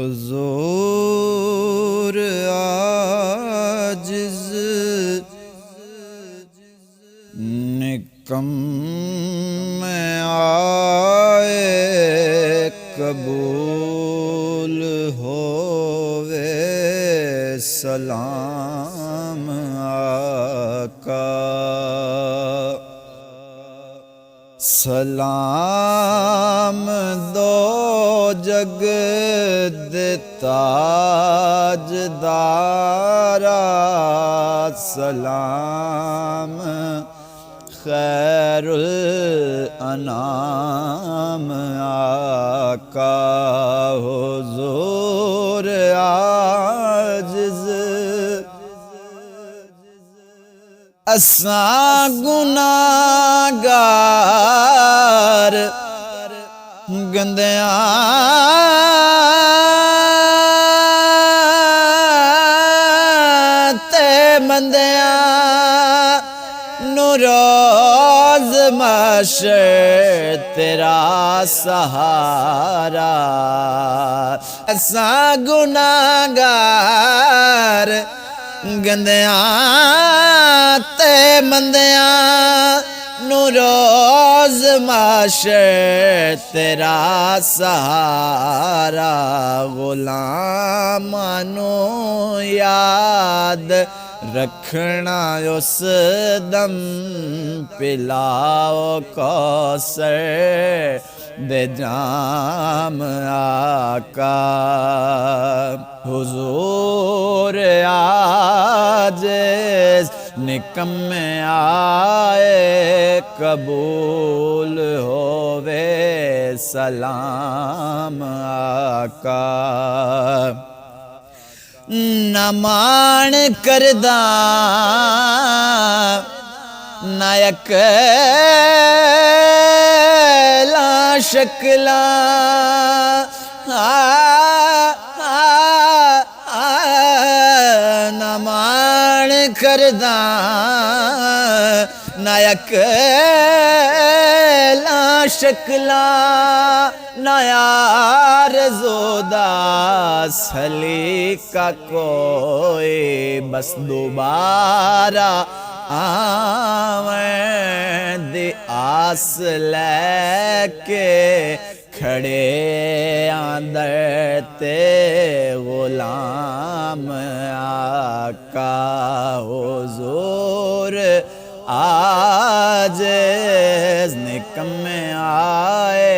हुजूर आजिज़ निकम्मे आए कबूल होवे सलाम आका। सलाम दो जग दे ताजदारा, सलाम खैरुल अनाम आका। हुजूर आजिज़ असां गुनाहगार गंदियां ते मंदियां नू रोज़ महशर तेरा सहारा। असां गुनाहगार गंदियां ते मंदियां नू रोज़ महशर तेरा सहारा। गुलामां नू याद रखना उस दम पिलाओ कौसर दे जाम आका। हुजूर आजिज़ निकम्मे आए कबूल होवे सलाम आका। न मान करदा नायक ला शकला, न मान करदा नायक ला शकला, नायार जोदा सलीका कोई बस दोबारा आवें दी आस लैके खड़े आंदर ते गुलाम आका। हुजूर आजिज़ निकम्मे आए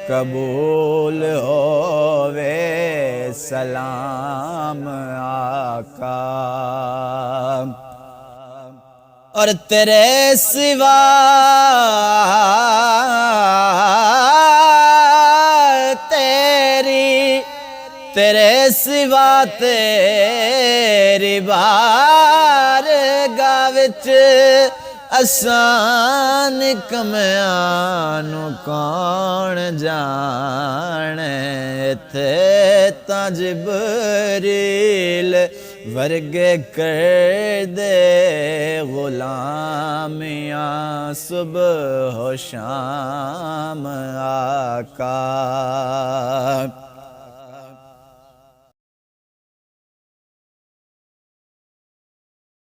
कबूल होवे सलाम आका। और तेरे सिवा तेरे सिवा तेरी बारगाह विच असां निकम्मियां नू कौन जाने। इत्थे तां जिबरील वर्गे कर दे गुलामियां सुबह शाम आका।